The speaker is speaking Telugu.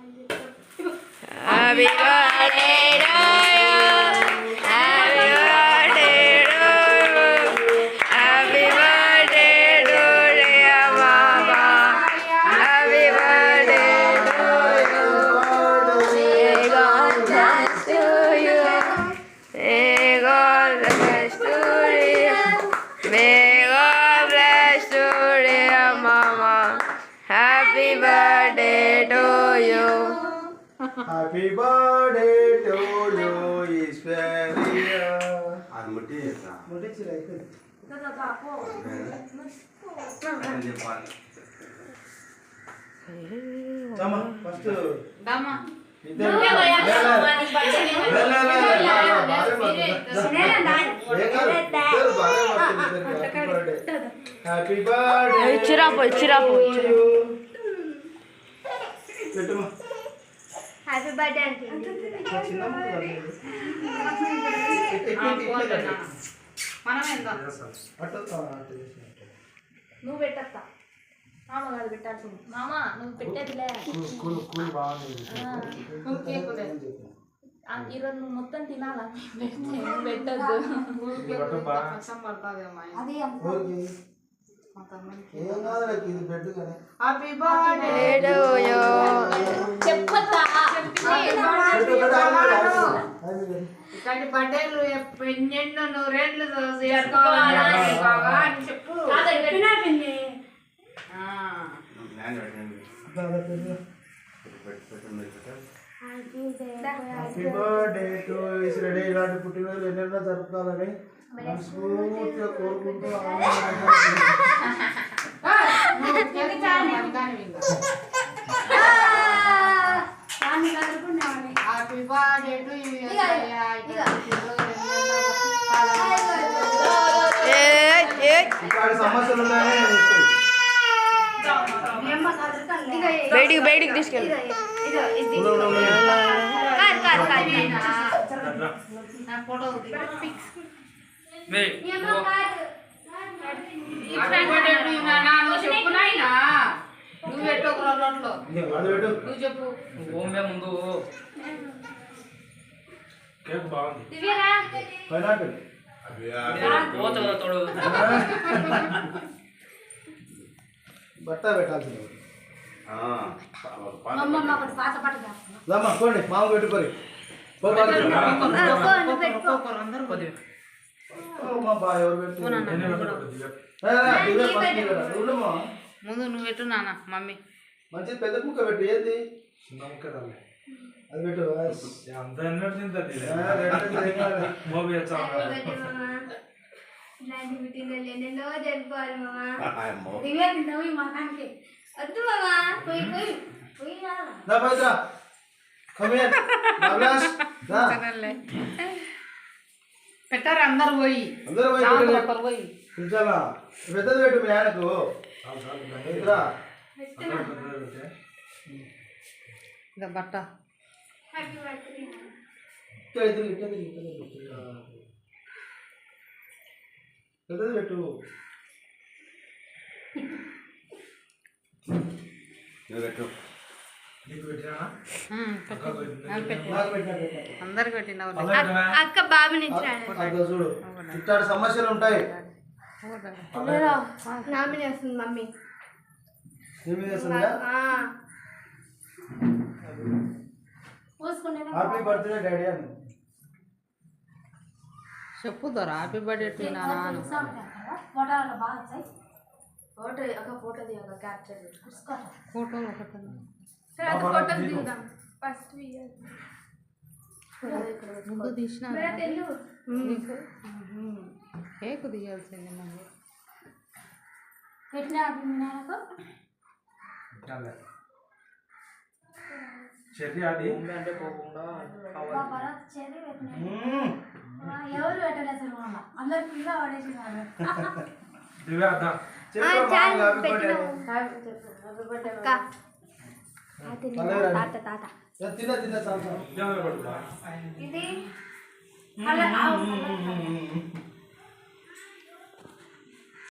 Happy birthday to you. Happy birthday to you. Happy birthday to dear mama. Happy birthday to you. May God bless to you. May God bless to you. May God bless to dear mama. Happy birthday to you. Happy birthday to you, Ishwariya. అది ముట్టించి అయిపోయింది. చమ్మ ఫస్ట్ దమ్మా హ్యాపీ బర్త్డే ఇచ్చిరాపో పెట్టమ్మా. హ్యాపీ బర్త్డే అంటే మనం ఎంత నువ్వు పెట్టత్తా మామ కాదు పెట్టాల్సింది మామ నువ్వు పెట్టేదిలే ఈరోజు నువ్వు మొత్తం తినాలా నువ్వు పెట్టద్దు కష్టం పడుతుందేమో అది హ్యాపీ బర్త్డే to you. చెప్పతా ఇట్లాంటి బర్త్డేలు ఎన్నెన్నో నూరేళ్ళు చేసుకోవాలని చెప్పు హ్యాపీ బర్త్డే టు ఇస్రెడీ. ఇలాంటి పుట్టినరోజు ఎన్నెన్నో జరుపుకోవాలని మనస్ఫూర్తిగా కోరుకుంటూ హ్యాపీ బర్త్డే టు ఇట్లాంటి సమస్యలు ఉన్నాయని బయటికి తీసుకెళ్ళి ఫోటో చెప్పు నాయనా నువ్వు పెట్టు ఒక రోజులో నువ్వు చెప్పు ముందు కేక్ బాగుంది పైనాపిల్ బట్ట పెట్టాల్సింది. రమ్మా కోండి మామ పెట్టుకోరి మా బా ఎవరు పెట్టుకోమా ముందు నువ్వు పెట్టు నాన్న మమ్మీ మంచి పెద్ద ముక్క పెట్టు. ఏంది చిన్న ముక్క తల్లి అది పెట్టు. అంత ఎన్నడు తింటుంది ఇలాంటి మీటింగ్లు ఎన్నెన్నో జరుపుకోవాలి మామా. దివ్య తిన్నావు ఈ మకానికి వద్దు మామా పోయి నా పవిత్ర పెట్టారు అందరు పోయి అందరూ ఒక్కరు పోయి పిలిచాలా పెద్దది పెట్టు మీ ఆయనకు. పవిత్ర ఇక బట్ట హ్యాపీ బర్త్డే పెద్దది పెట్టు. నీకు పెట్టినా అందరికి పెట్టినావు అక్క బాబు నుంచి చూడు ఇట్లాంటి సమస్యలు ఉంటాయి. నామినీ వస్తుంది మమ్మీ హ్యాపీ బర్త్డే డాడీ అని చెప్పు దొరా హ్యాపీ బర్త్డే టు నాన్న ఫోటోలు బాగా వచ్చాయి. ఫోటో ఒక ఫోటో దిగ క్యాప్చర్ ఫోటోలు ఒకటి ఫోటో దిగుదాం ఫస్ట్ ముందు తీసిన తెలు కేక్ తీయాల్సింది మమ్మీ పెట్టిన నాకు చెర్రీ ఆడి అంటే పోకుండా ఎవరు పెట్టలేదు అసలు అందరు కింద పడేసినారు. దివ్య అద్దా ఇది